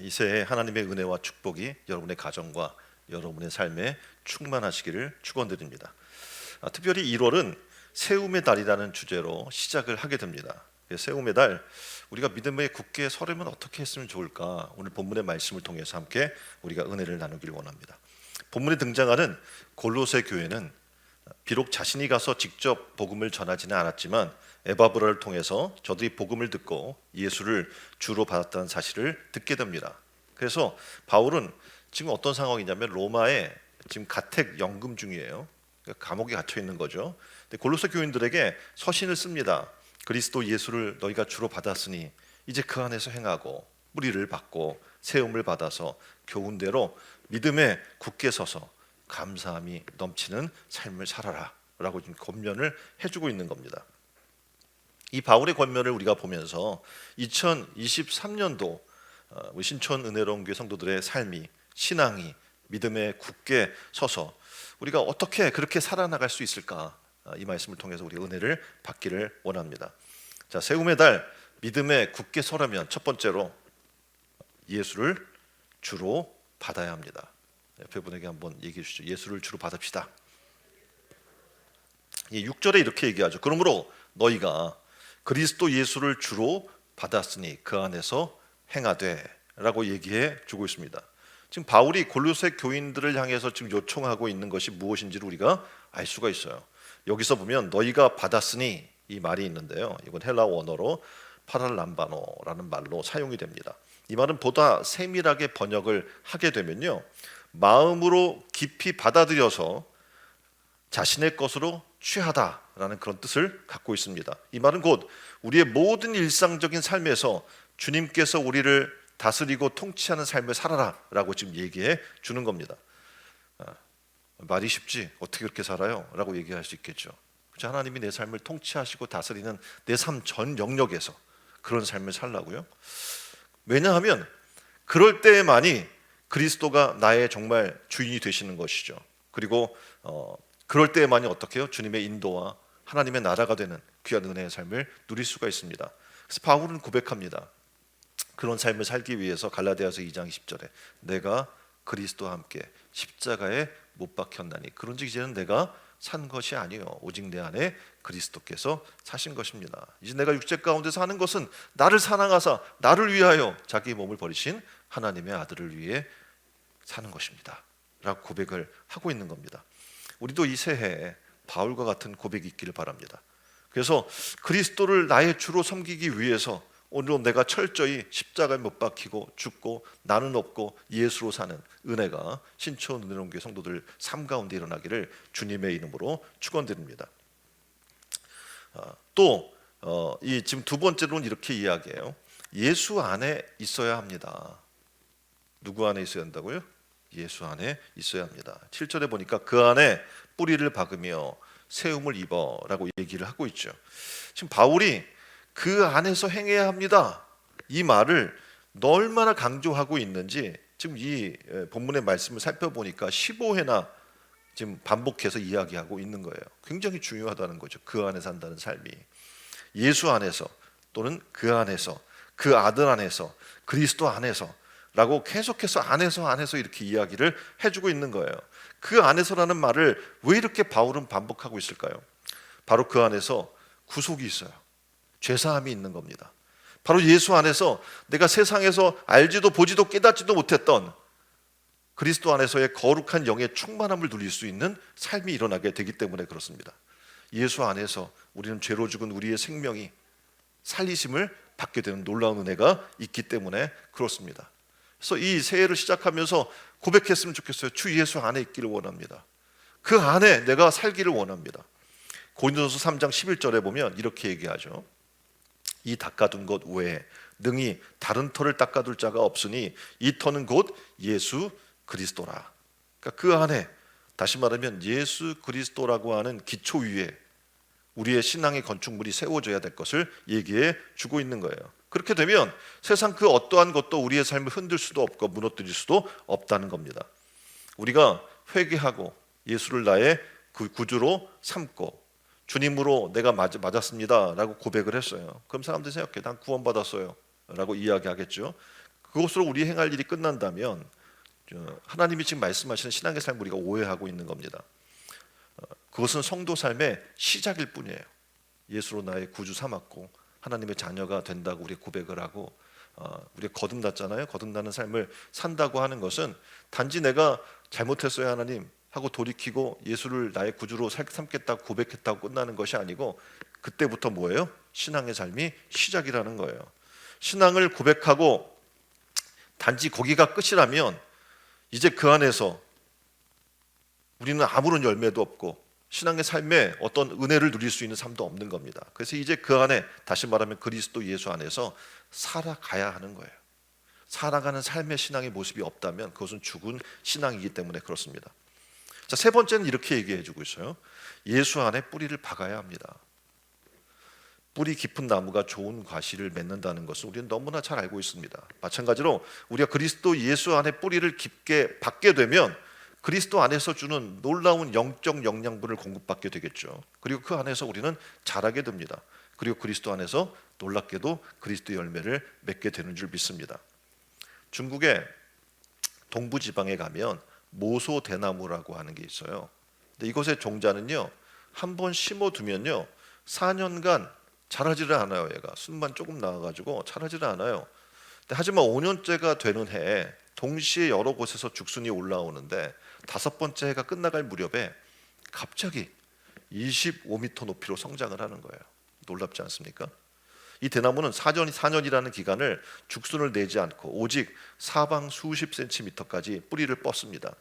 이 새해 하나님의 은혜와 축복이 여러분의 가정과 여러분의 삶에 충만하시기를 축원드립니다. 특별히 1월은 세움의 달이라는 주제로 시작을 하게 됩니다. 세움의 달, 우리가 믿음에 굳게 서려면 어떻게 했으면 좋을까? 오늘 본문의 말씀을 통해서 함께 우리가 은혜를 나누길 원합니다. 본문에 등장하는 골로새 교회는 비록 자신이 가서 직접 복음을 전하지는 않았지만 에바브라를 통해서 저들이 복음을 듣고 예수를 주로 받았다는 사실을 듣게 됩니다. 그래서 바울은 지금 어떤 상황이냐면 로마에 지금 가택 연금 중이에요. 그러니까 감옥에 갇혀 있는 거죠. 근데 골로새 교인들에게 서신을 씁니다. 그리스도 예수를 너희가 주로 받았으니 이제 그 안에서 행하고 뿌리를 받고 세움을 받아서 교훈대로 믿음에 굳게 서서 감사함이 넘치는 삶을 살아라 라고 지금 권면을 해주고 있는 겁니다. 이 바울의 권면을 우리가 보면서 2023년도 우리 신촌 은혜로운 교회 성도들의 삶이, 신앙이 믿음에 굳게 서서 우리가 어떻게 그렇게 살아나갈 수 있을까? 이 말씀을 통해서 우리 은혜를 받기를 원합니다. 자, 세움의 달 믿음에 굳게 서려면 첫 번째로 예수를 주로 받아야 합니다. 옆에 분에게 한번 얘기해 주시죠. 예수를 주로 받읍시다. 6절에 이렇게 얘기하죠. 그러므로 너희가 그리스도 예수를 주로 받았으니 그 안에서 행하되 라고 얘기해 주고 있습니다. 지금 바울이 골로새 교인들을 향해서 지금 요청하고 있는 것이 무엇인지를 우리가 알 수가 있어요. 여기서 보면 너희가 받았으니 이 말이 있는데요. 이건 헬라 원어로 파랄람바노라는 말로 사용이 됩니다. 이 말은 보다 세밀하게 번역을 하게 되면요, 마음으로 깊이 받아들여서 자신의 것으로 취하다라는 그런 뜻을 갖고 있습니다. 이 말은 곧 우리의 모든 일상적인 삶에서 주님께서 우리를 다스리고 통치하는 삶을 살아라 라고 지금 얘기해 주는 겁니다. 말이 쉽지 어떻게 그렇게 살아요? 라고 얘기할 수 있겠죠. 하나님이 내 삶을 통치하시고 다스리는 내 삶 전 영역에서 그런 삶을 살라고요? 왜냐하면 그럴 때만이 그리스도가 나의 정말 주인이 되시는 것이죠. 그리고 그럴 때만이 어떻게 해요? 주님의 인도와 하나님의 나라가 되는 귀한 은혜의 삶을 누릴 수가 있습니다. 그래서 바울은 고백합니다. 그런 삶을 살기 위해서 갈라디아서 2장 10절에 내가 그리스도와 함께 십자가에 못 박혔나니 그런즉 이제는 내가 산 것이 아니요 오직 내 안에 그리스도께서 사신 것입니다. 이제 내가 육체 가운데서 하는 것은 나를 사랑하사 나를 위하여 자기 몸을 버리신 하나님의 아들을 위해 사는 것입니다 라고 고백을 하고 있는 겁니다. 우리도 이 새해에 바울과 같은 고백이 있기를 바랍니다. 그래서 그리스도를 나의 주로 섬기기 위해서 오늘은 내가 철저히 십자가에 못 박히고 죽고 나는 없고 예수로 사는 은혜가 신촌 은혜로운 교회 성도들 삶 가운데 일어나기를 주님의 이름으로 축원드립니다. 또 이 지금 두 번째로는 이렇게 이야기해요. 예수 안에 있어야 합니다. 누구 안에 있어야 한다고요? 예수 안에 있어야 합니다. 7절에 보니까 그 안에 뿌리를 박으며 세움을 입어라고 얘기를 하고 있죠. 지금 바울이 그 안에서 행해야 합니다. 이 말을 얼마나 강조하고 있는지 지금 이 본문의 말씀을 살펴보니까 15회나 지금 반복해서 이야기하고 있는 거예요. 굉장히 중요하다는 거죠. 그 안에 산다는 삶이. 예수 안에서 또는 그 안에서 그 아들 안에서 그리스도 안에서 라고 계속해서 안에서 이렇게 이야기를 해주고 있는 거예요. 그 안에서라는 말을 왜 이렇게 바울은 반복하고 있을까요? 바로 그 안에서 구속이 있어요. 죄사함이 있는 겁니다. 바로 예수 안에서 내가 세상에서 알지도 보지도 깨닫지도 못했던 그리스도 안에서의 거룩한 영의 충만함을 누릴 수 있는 삶이 일어나게 되기 때문에 그렇습니다. 예수 안에서 우리는 죄로 죽은 우리의 생명이 살리심을 받게 되는 놀라운 은혜가 있기 때문에 그렇습니다. 그래서 이 새해를 시작하면서 고백했으면 좋겠어요. 주 예수 안에 있기를 원합니다. 그 안에 내가 살기를 원합니다. 고린도전서 3장 11절에 보면 이렇게 얘기하죠. 이 닦아둔 것 외에 능히 다른 터를 닦아둘 자가 없으니 이 터는 곧 예수 그리스도라. 그러니까 그 안에 다시 말하면 예수 그리스도라고 하는 기초 위에 우리의 신앙의 건축물이 세워져야 될 것을 얘기해 주고 있는 거예요. 그렇게 되면 세상 그 어떠한 것도 우리의 삶을 흔들 수도 없고 무너뜨릴 수도 없다는 겁니다. 우리가 회개하고 예수를 나의 그 구주로 삼고 주님으로 내가 맞았습니다 라고 고백을 했어요. 그럼 사람들이 생각해 난 구원받았어요 라고 이야기하겠죠. 그것으로 우리 행할 일이 끝난다면 하나님이 지금 말씀하시는 신앙의 삶을 우리가 오해하고 있는 겁니다. 그것은 성도 삶의 시작일 뿐이에요. 예수로 나의 구주 삼았고 하나님의 자녀가 된다고 우리 고백을 하고 우리가 거듭났잖아요. 거듭나는 삶을 산다고 하는 것은 단지 내가 잘못했어요 하나님 하고 돌이키고 예수를 나의 구주로 삼겠다고 고백했다고 끝나는 것이 아니고 그때부터 뭐예요? 신앙의 삶이 시작이라는 거예요. 신앙을 고백하고 단지 거기가 끝이라면 이제 그 안에서 우리는 아무런 열매도 없고 신앙의 삶에 어떤 은혜를 누릴 수 있는 삶도 없는 겁니다. 그래서 이제 그 안에 다시 말하면 그리스도 예수 안에서 살아가야 하는 거예요. 살아가는 삶의 신앙의 모습이 없다면 그것은 죽은 신앙이기 때문에 그렇습니다. 자, 세 번째는 이렇게 얘기해 주고 있어요. 예수 안에 뿌리를 박아야 합니다. 뿌리 깊은 나무가 좋은 과실을 맺는다는 것을 우리는 너무나 잘 알고 있습니다. 마찬가지로 우리가 그리스도 예수 안에 뿌리를 깊게 박게 되면 그리스도 안에서 주는 놀라운 영적 영양분을 공급받게 되겠죠. 그리고 그 안에서 우리는 자라게 됩니다. 그리고 그리스도 안에서 놀랍게도 그리스도 열매를 맺게 되는 줄 믿습니다. 중국의 동부 지방에 가면 모소 대나무라고 하는 게 있어요. 근데 이것의 종자는요, 한번 심어두면요 4년간 자라지를 않아요. 얘가 순만 조금 나와가지고 자라지를 않아요. 하지만 5년째가 되는 해에 동시에 여러 곳에서 죽순이 올라오는데 5번째 해가 끝나갈 무렵에 갑자기 25m 높이로 성장을 하는 거예요. 놀랍지 않습니까? 이 대나무는 4년이라는 기간을 죽순을 내지 않고 오직 사방 수십 센티미터까지 뿌리를 뻗습니다.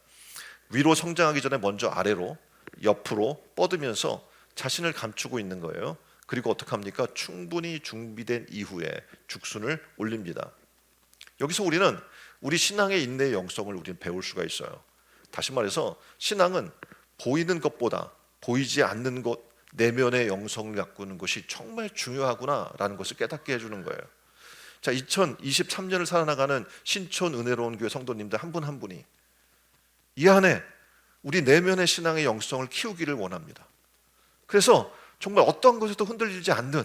위로 성장하기 전에 먼저 아래로 옆으로 뻗으면서 자신을 감추고 있는 거예요. 그리고 어떻게 합니까? 충분히 준비된 이후에 죽순을 올립니다. 여기서 우리는 우리 신앙의 인내의 영성을 우리는 배울 수가 있어요. 다시 말해서 신앙은 보이는 것보다 보이지 않는 것 내면의 영성을 가꾸는 것이 정말 중요하구나라는 것을 깨닫게 해주는 거예요. 자, 2023년을 살아나가는 신촌 은혜로운 교회 성도님들 한 분 한 분이 이 안에 우리 내면의 신앙의 영성을 키우기를 원합니다. 그래서 정말 어떤 것에도 흔들리지 않는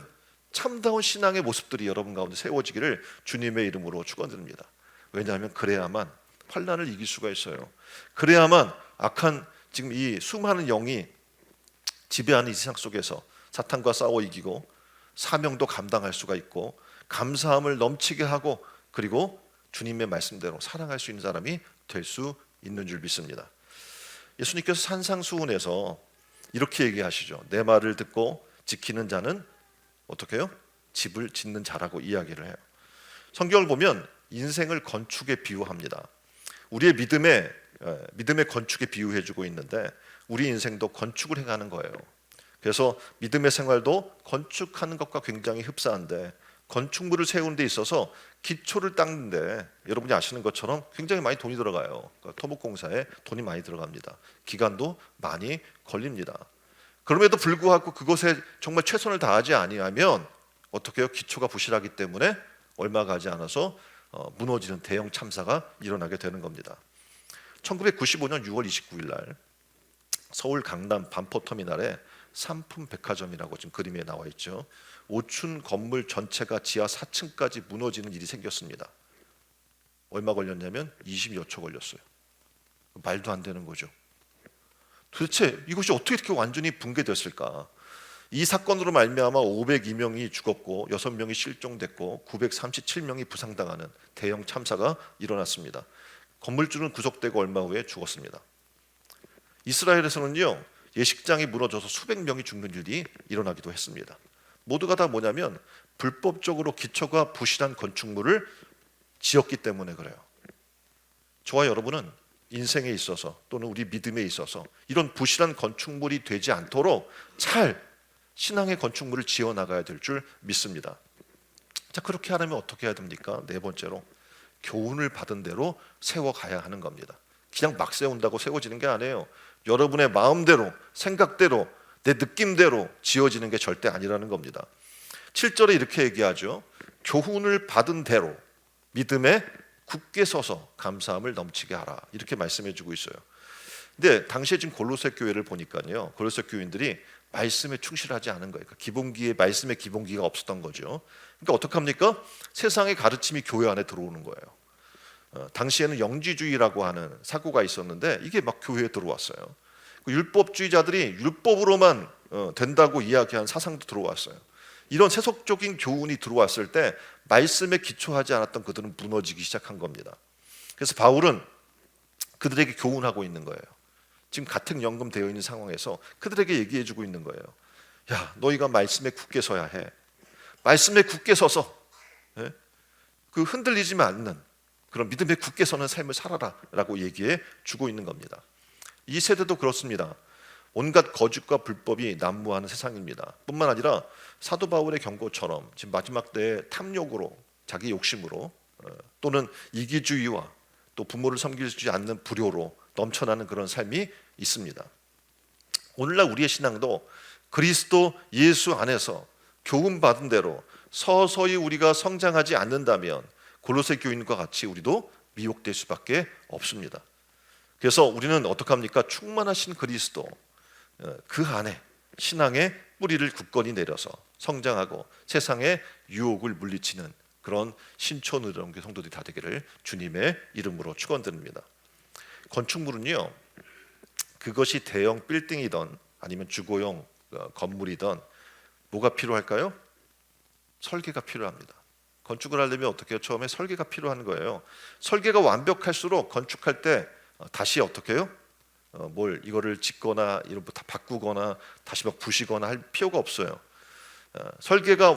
참다운 신앙의 모습들이 여러분 가운데 세워지기를 주님의 이름으로 축원드립니다. 왜냐하면 그래야만 환난을 이길 수가 있어요. 그래야만 악한 지금 이 수많은 영이 지배하는 이 세상 속에서 사탄과 싸워 이기고 사명도 감당할 수가 있고 감사함을 넘치게 하고 그리고 주님의 말씀대로 사랑할 수 있는 사람이 될 수 있는 줄 믿습니다. 예수님께서 산상수훈에서 이렇게 얘기하시죠. 내 말을 듣고 지키는 자는 어떻게 해요? 집을 짓는 자라고 이야기를 해요. 성경을 보면 인생을 건축에 비유합니다. 우리의 믿음의 건축에 비유해주고 있는데 우리 인생도 건축을 해가는 거예요. 그래서 믿음의 생활도 건축하는 것과 굉장히 흡사한데 건축물을 세우는 데 있어서 기초를 닦는데 여러분이 아시는 것처럼 굉장히 많이 돈이 들어가요. 그러니까 토목공사에 돈이 많이 들어갑니다. 기간도 많이 걸립니다. 그럼에도 불구하고 그것에 정말 최선을 다하지 아니하면 어떻게 해요? 기초가 부실하기 때문에 얼마 가지 않아서 무너지는 대형 참사가 일어나게 되는 겁니다. 1995년 6월 29일 날 서울 강남 반포터미널에 삼풍백화점이라고 지금 그림에 나와 있죠. 5층 건물 전체가 지하 4층까지 무너지는 일이 생겼습니다. 얼마 걸렸냐면 20여 초 걸렸어요. 말도 안 되는 거죠. 도대체 이것이 어떻게 이렇게 완전히 붕괴됐을까? 이 사건으로 말미암아 502명이 죽었고 6명이 실종됐고 937명이 부상당하는 대형 참사가 일어났습니다. 건물주는 구속되고 얼마 후에 죽었습니다. 이스라엘에서는요 예식장이 무너져서 수백 명이 죽는 일이 일어나기도 했습니다. 모두가 다 뭐냐면 불법적으로 기초가 부실한 건축물을 지었기 때문에 그래요. 저와 여러분은 인생에 있어서 또는 우리 믿음에 있어서 이런 부실한 건축물이 되지 않도록 잘 신앙의 건축물을 지어나가야 될 줄 믿습니다. 자, 그렇게 하려면 어떻게 해야 됩니까? 네 번째로 교훈을 받은 대로 세워가야 하는 겁니다. 그냥 막 세운다고 세워지는 게 아니에요. 여러분의 마음대로 생각대로 내 느낌대로 지어지는 게 절대 아니라는 겁니다. 7절에 이렇게 얘기하죠. 교훈을 받은 대로 믿음에 굳게 서서 감사함을 넘치게 하라. 이렇게 말씀해 주고 있어요. 근데 당시에 지금 골로새 교회를 보니까요. 골로새 교인들이 말씀에 충실하지 않은 거예요. 말씀의 기본기가 없었던 거죠. 그러니까 어떡합니까? 세상의 가르침이 교회 안에 들어오는 거예요. 당시에는 영지주의라고 하는 사고가 있었는데 이게 막 교회에 들어왔어요. 그 율법주의자들이 율법으로만 된다고 이야기한 사상도 들어왔어요. 이런 세속적인 교훈이 들어왔을 때 말씀에 기초하지 않았던 그들은 무너지기 시작한 겁니다. 그래서 바울은 그들에게 교훈하고 있는 거예요. 지금 가택 연금되어 있는 상황에서 그들에게 얘기해주고 있는 거예요. 야, 너희가 말씀에 굳게 서야 해. 말씀에 굳게 서서 그 흔들리지 않는 그런 믿음에 굳게 서는 삶을 살아라 라고 얘기해 주고 있는 겁니다. 이 세대도 그렇습니다. 온갖 거짓과 불법이 난무하는 세상입니다. 뿐만 아니라 사도 바울의 경고처럼 지금 마지막 때에 탐욕으로, 자기 욕심으로 또는 이기주의와 또 부모를 섬기지 않는 불효로 넘쳐나는 그런 삶이 있습니다. 오늘날 우리의 신앙도 그리스도 예수 안에서 교훈받은 대로 서서히 우리가 성장하지 않는다면 골로새 교인과 같이 우리도 미혹될 수밖에 없습니다. 그래서 우리는 어떻게 합니까? 충만하신 그리스도 그 안에 신앙의 뿌리를 굳건히 내려서 성장하고 세상의 유혹을 물리치는 그런 신촌의료원교 성도들이 다 되기를 주님의 이름으로 축원드립니다. 건축물은요, 그것이 대형 빌딩이든 아니면 주거용 건물이든 뭐가 필요할까요? 설계가 필요합니다. 건축을 하려면 어떻게 해요? 처음에 설계가 필요한 거예요. 설계가 완벽할수록 건축할 때 다시 어떻게 해요? 이거를 짓거나 이런 다 바꾸거나 다시 막 부시거나 할 필요가 없어요. 설계가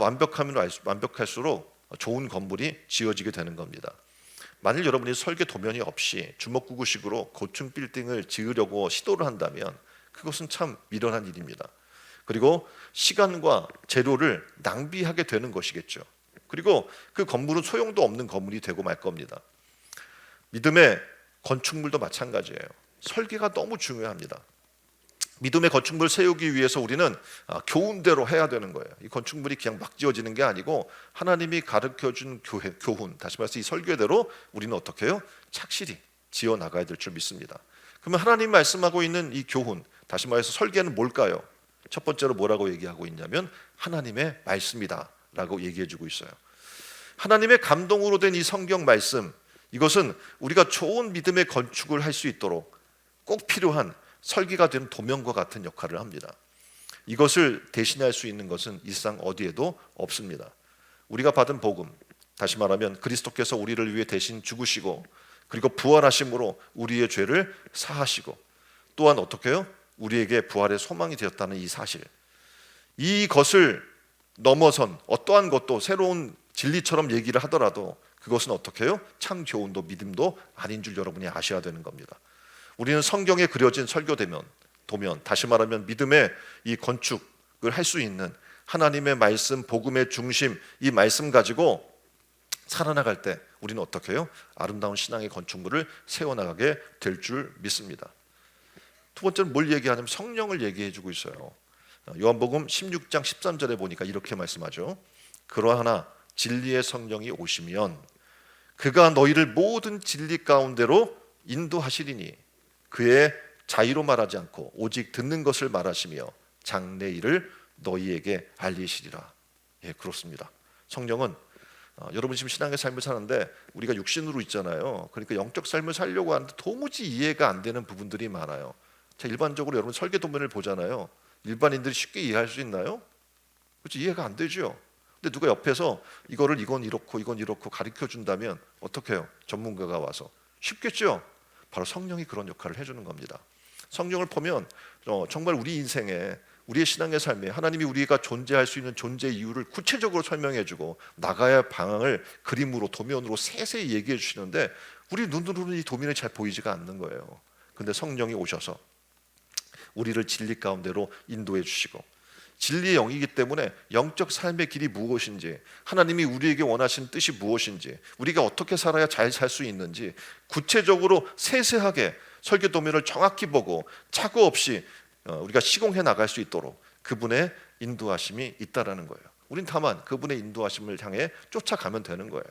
완벽할수록 좋은 건물이 지어지게 되는 겁니다. 만일 여러분이 설계 도면이 없이 주먹구구식으로 고층 빌딩을 지으려고 시도를 한다면 그것은 참 미련한 일입니다. 그리고 시간과 재료를 낭비하게 되는 것이겠죠. 그리고 그 건물은 소용도 없는 건물이 되고 말 겁니다. 믿음의 건축물도 마찬가지예요. 설계가 너무 중요합니다. 믿음의 건축물을 세우기 위해서 우리는 교훈대로 해야 되는 거예요. 이 건축물이 그냥 막 지어지는 게 아니고 하나님이 가르쳐준 교훈, 다시 말해서 이 설계대로 우리는 어떻게 해요? 착실히 지어 나가야 될 줄 믿습니다. 그러면 하나님이 말씀하고 있는 이 교훈, 다시 말해서 설계는 뭘까요? 첫 번째로 뭐라고 얘기하고 있냐면 하나님의 말씀이다 라고 얘기해주고 있어요. 하나님의 감동으로 된 이 성경 말씀, 이것은 우리가 좋은 믿음의 건축을 할 수 있도록 꼭 필요한 설계가 되는 도면과 같은 역할을 합니다. 이것을 대신할 수 있는 것은 이 세상 어디에도 없습니다. 우리가 받은 복음, 다시 말하면 그리스도께서 우리를 위해 대신 죽으시고 그리고 부활하심으로 우리의 죄를 사하시고 또한 어떻게 해요? 우리에게 부활의 소망이 되었다는 이 사실, 이것을 넘어선 어떠한 것도 새로운 진리처럼 얘기를 하더라도 그것은 어떻게 해요? 참 교훈도 믿음도 아닌 줄 여러분이 아셔야 되는 겁니다. 우리는 성경에 그려진 설교도면, 다시 말하면 믿음의 이 건축을 할 수 있는 하나님의 말씀, 복음의 중심, 이 말씀 가지고 살아나갈 때 우리는 어떻게 해요? 아름다운 신앙의 건축물을 세워나가게 될 줄 믿습니다. 두 번째는 뭘 얘기하냐면 성령을 얘기해주고 있어요. 요한복음 16장 13절에 보니까 이렇게 말씀하죠. 그러하나 진리의 성령이 오시면 그가 너희를 모든 진리 가운데로 인도하시리니 그의 자의로 말하지 않고 오직 듣는 것을 말하시며 장래 일을 너희에게 알리시리라. 예, 그렇습니다. 성령은 여러분 지금 신앙의 삶을 사는데 우리가 육신으로 있잖아요. 그러니까 영적 삶을 살려고 하는데 도무지 이해가 안 되는 부분들이 많아요. 자, 일반적으로 여러분 설계 도면을 보잖아요. 일반인들이 쉽게 이해할 수 있나요? 그렇지, 이해가 안 되죠. 근데 누가 옆에서 이건 이렇고 가르쳐 준다면 어떻게 해요? 전문가가 와서 쉽겠죠. 바로 성령이 그런 역할을 해주는 겁니다. 성령을 보면 정말 우리 인생에, 우리의 신앙의 삶에 하나님이 우리가 존재할 수 있는 존재 이유를 구체적으로 설명해주고 나가야 할 방향을 그림으로, 도면으로 세세히 얘기해 주시는데 우리 눈으로는 이 도면이 잘 보이지가 않는 거예요. 근데 성령이 오셔서 우리를 진리 가운데로 인도해 주시고, 진리의 영이기 때문에 영적 삶의 길이 무엇인지, 하나님이 우리에게 원하시는 뜻이 무엇인지, 우리가 어떻게 살아야 잘 살 수 있는지 구체적으로 세세하게 설계 도면을 정확히 보고 착오 없이 우리가 시공해 나갈 수 있도록 그분의 인도하심이 있다라는 거예요. 우린 다만 그분의 인도하심을 향해 쫓아가면 되는 거예요.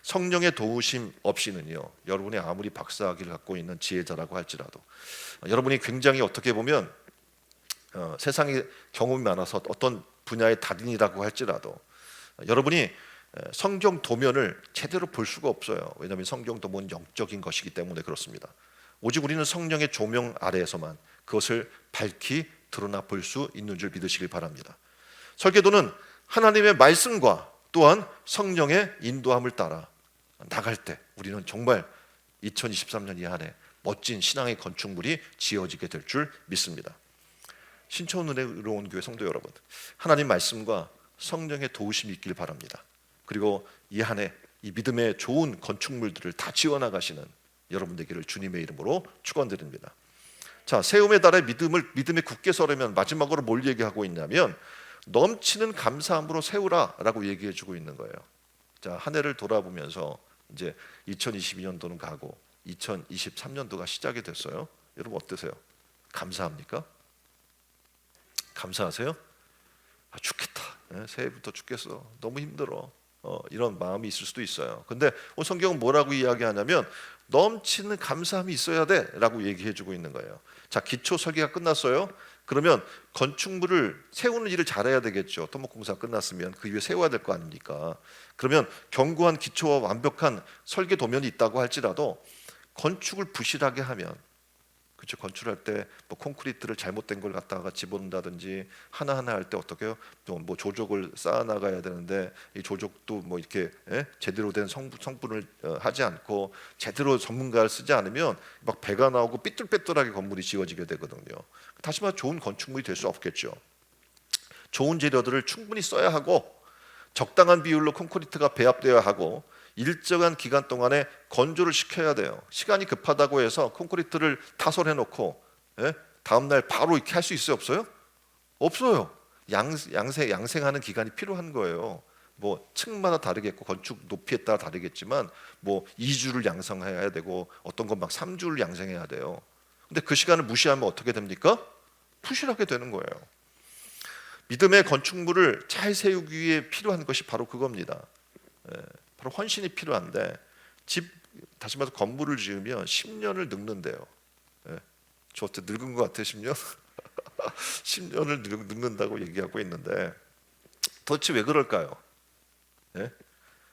성령의 도우심 없이는요, 여러분이 아무리 박사학위를 갖고 있는 지혜자라고 할지라도, 여러분이 굉장히 어떻게 보면 세상에 경험이 많아서 어떤 분야의 달인이라고 할지라도, 여러분이 성경 도면을 제대로 볼 수가 없어요. 왜냐하면 성경 도면은 영적인 것이기 때문에 그렇습니다. 오직 우리는 성령의 조명 아래에서만 그것을 밝히 드러나 볼 수 있는 줄 믿으시길 바랍니다. 설계도는 하나님의 말씀과 또한 성령의 인도함을 따라 나갈 때 우리는 정말 2023년 이 한 해 멋진 신앙의 건축물이 지어지게 될 줄 믿습니다. 신촌 은혜로운 교회 성도 여러분, 하나님 말씀과 성령의 도우심이 있길 바랍니다. 그리고 이 한 해 이 믿음의 좋은 건축물들을 다 지어나가시는 여러분 되기를 주님의 이름으로 축원드립니다. 자, 세움의 달에 믿음에 굳게 서려면 마지막으로 뭘 얘기하고 있냐면 넘치는 감사함으로 세우라라고 얘기해주고 있는 거예요. 자, 한 해를 돌아보면서 이제 2022년도는 가고 2023년도가 시작이 됐어요. 여러분 어떠세요? 감사합니까? 감사하세요? 죽겠다. 새해부터 죽겠어. 너무 힘들어. 이런 마음이 있을 수도 있어요. 근데 오늘 성경은 뭐라고 이야기하냐면 넘치는 감사함이 있어야 돼라고 얘기해주고 있는 거예요. 자, 기초 설계가 끝났어요. 그러면 건축물을 세우는 일을 잘해야 되겠죠. 토목공사 끝났으면 그 위에 세워야 될 거 아닙니까? 그러면 견고한 기초와 완벽한 설계 도면이 있다고 할지라도 건축을 부실하게 하면, 그렇죠, 건축할 때 뭐 콘크리트를 잘못된 걸 갖다가 집어넣는다든지 하나하나 할 때 어떻게 해요? 뭐 조족을 쌓아 나가야 되는데 이 조족도 뭐 이렇게 제대로 된 성분을 하지 않고 제대로 전문가를 쓰지 않으면 막 배가 나오고 삐뚤빼뚤하게 건물이 지어지게 되거든요. 다시 말해 좋은 건축물이 될 수 없겠죠. 좋은 재료들을 충분히 써야 하고 적당한 비율로 콘크리트가 배합되어야 하고 일정한 기간 동안에 건조를 시켜야 돼요. 시간이 급하다고 해서 콘크리트를 타설해 놓고 다음 날 바로 이렇게 할 수 있어요, 없어요? 없어요. 양생하는 기간이 필요한 거예요. 뭐 층마다 다르겠고 건축 높이에 따라 다르겠지만 뭐 2주를 양성해야 되고 어떤 건 막 3주를 양성해야 돼요. 근데 그 시간을 무시하면 어떻게 됩니까? 부실하게 되는 거예요. 믿음의 건축물을 잘 세우기 위해 필요한 것이 바로 그겁니다. 바로 헌신이 필요한데 다시 말해서 건물을 지으면 10년을 늙는데요. 저 어때 늙은 것 같아 10년? 10년을 늙는다고 얘기하고 있는데 도대체 왜 그럴까요?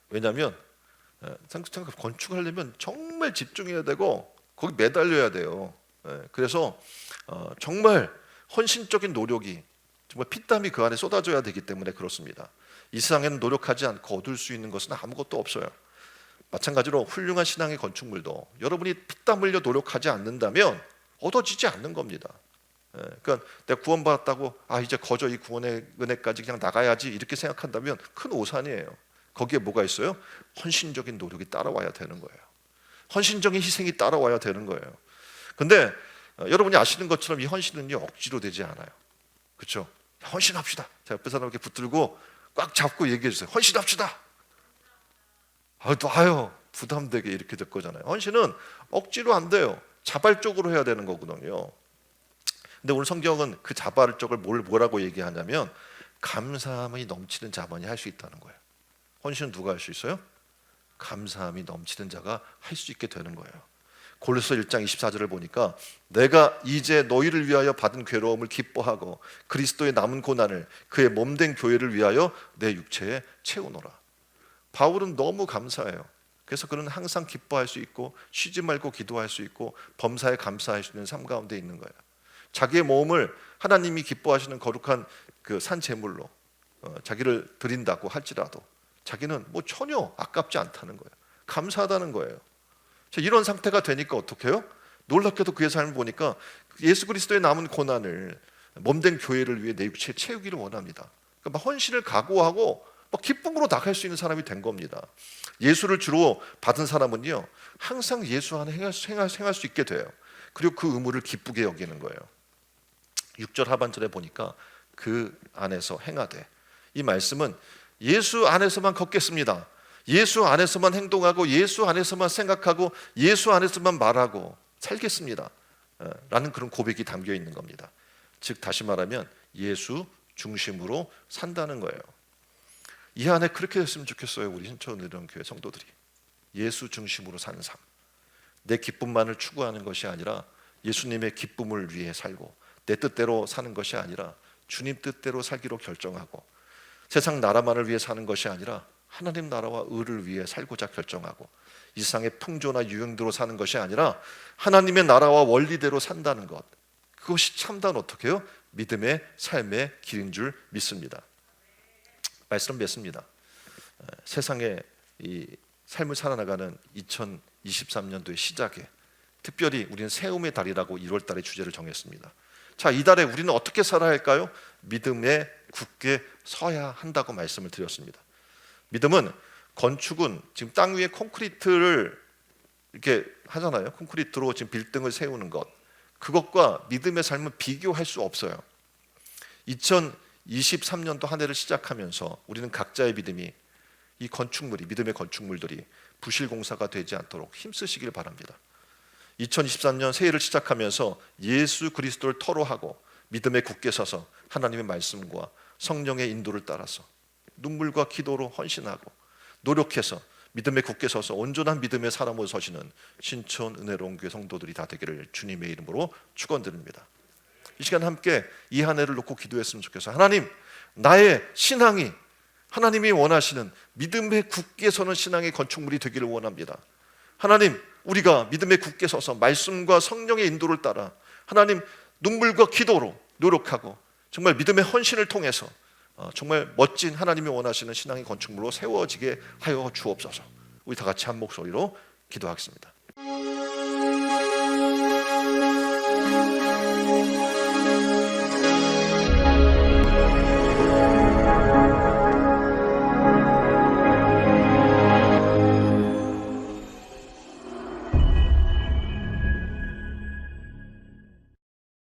왜냐하면 건축하려면 정말 집중해야 되고 거기 매달려야 돼요. 그래서 정말 헌신적인 노력이 정말 피땀이 그 안에 쏟아져야 되기 때문에 그렇습니다. 이 세상에는 노력하지 않고 얻을 수 있는 것은 아무것도 없어요. 마찬가지로 훌륭한 신앙의 건축물도 여러분이 피땀 흘려 노력하지 않는다면 얻어지지 않는 겁니다. 그러니까 내가 구원받았다고 이제 거저 이 구원의 은혜까지 그냥 나가야지 이렇게 생각한다면 큰 오산이에요. 거기에 뭐가 있어요? 헌신적인 노력이 따라와야 되는 거예요. 헌신적인 희생이 따라와야 되는 거예요. 근데 여러분이 아시는 것처럼 이 헌신은요 억지로 되지 않아요. 그렇죠? 헌신합시다. 자, 옆에 사람 이렇게 붙들고 꽉 잡고 얘기해 주세요. 헌신합시다. 부담되게 이렇게 될 거잖아요. 헌신은 억지로 안 돼요. 자발적으로 해야 되는 거거든요. 근데 오늘 성경은 그 자발적을 뭐라고 얘기하냐면 감사함이 넘치는 자만이 할 수 있다는 거예요. 헌신은 누가 할 수 있어요? 감사함이 넘치는 자가 할 수 있게 되는 거예요. 골로새 1장 24절을 보니까 내가 이제 너희를 위하여 받은 괴로움을 기뻐하고 그리스도의 남은 고난을 그의 몸된 교회를 위하여 내 육체에 채우노라. 바울은 너무 감사해요. 그래서 그는 항상 기뻐할 수 있고 쉬지 말고 기도할 수 있고 범사에 감사할 수 있는 삶 가운데 있는 거예요. 자기의 몸을 하나님이 기뻐하시는 거룩한 그 산 제물로 자기를 드린다고 할지라도 자기는 뭐 전혀 아깝지 않다는 거예요. 감사하다는 거예요. 이런 상태가 되니까 어떻게 해요? 놀랍게도 그의 삶을 보니까 예수 그리스도의 남은 고난을 몸된 교회를 위해 내 육체에 채우기를 원합니다. 그러니까 막 헌신을 각오하고 막 기쁨으로 나갈 수 있는 사람이 된 겁니다. 예수를 주로 받은 사람은요 항상 예수 안에 행할 수 있게 돼요. 그리고 그 의무를 기쁘게 여기는 거예요. 6절 하반절에 보니까 그 안에서 행하되, 이 말씀은 예수 안에서만 걷겠습니다. 예수 안에서만 행동하고 예수 안에서만 생각하고 예수 안에서만 말하고 살겠습니다 라는 그런 고백이 담겨 있는 겁니다. 즉 다시 말하면 예수 중심으로 산다는 거예요. 이 안에 그렇게 됐으면 좋겠어요. 우리 신천은혜교회 성도들이 예수 중심으로 사는 삶, 내 기쁨만을 추구하는 것이 아니라 예수님의 기쁨을 위해 살고 내 뜻대로 사는 것이 아니라 주님 뜻대로 살기로 결정하고 세상 나라만을 위해 사는 것이 아니라 하나님 나라와 의를 위해 살고자 결정하고 이 세상의 풍조나 유행대로 사는 것이 아니라 하나님의 나라와 원리대로 산다는 것, 그것이 참다운 어떻게 해요? 믿음의 삶의 길인 줄 믿습니다. 말씀 맺습니다. 세상에 이 삶을 살아나가는 2023년도의 시작에 특별히 우리는 세움의 달이라고 1월 달에 주제를 정했습니다. 자, 이 달에 우리는 어떻게 살아야 할까요? 믿음에 굳게 서야 한다고 말씀을 드렸습니다. 믿음은, 건축은 지금 땅 위에 콘크리트를 이렇게 하잖아요. 콘크리트로 지금 빌딩을 세우는 것, 그것과 믿음의 삶은 비교할 수 없어요. 2023년도 한 해를 시작하면서 우리는 각자의 믿음이, 이 건축물이, 믿음의 건축물들이 부실공사가 되지 않도록 힘쓰시길 바랍니다. 2023년 새해를 시작하면서 예수 그리스도를 터로하고 믿음에 굳게 서서 하나님의 말씀과 성령의 인도를 따라서 눈물과 기도로 헌신하고 노력해서 믿음에 굳게 서서 온전한 믿음의 사람으로 서시는 신촌 은혜로운 교회 성도들이 다 되기를 주님의 이름으로 축원드립니다. 이 시간 함께 이 한 해를 놓고 기도했으면 좋겠어요. 하나님, 나의 신앙이 하나님이 원하시는 믿음에 굳게 서는 신앙의 건축물이 되기를 원합니다. 하나님, 우리가 믿음에 굳게 서서 말씀과 성령의 인도를 따라 하나님 눈물과 기도로 노력하고 정말 믿음의 헌신을 통해서 정말 멋진 하나님이 원하시는 신앙의 건축물로 세워지게 하여 주옵소서. 우리 다 같이 한 목소리로 기도하겠습니다.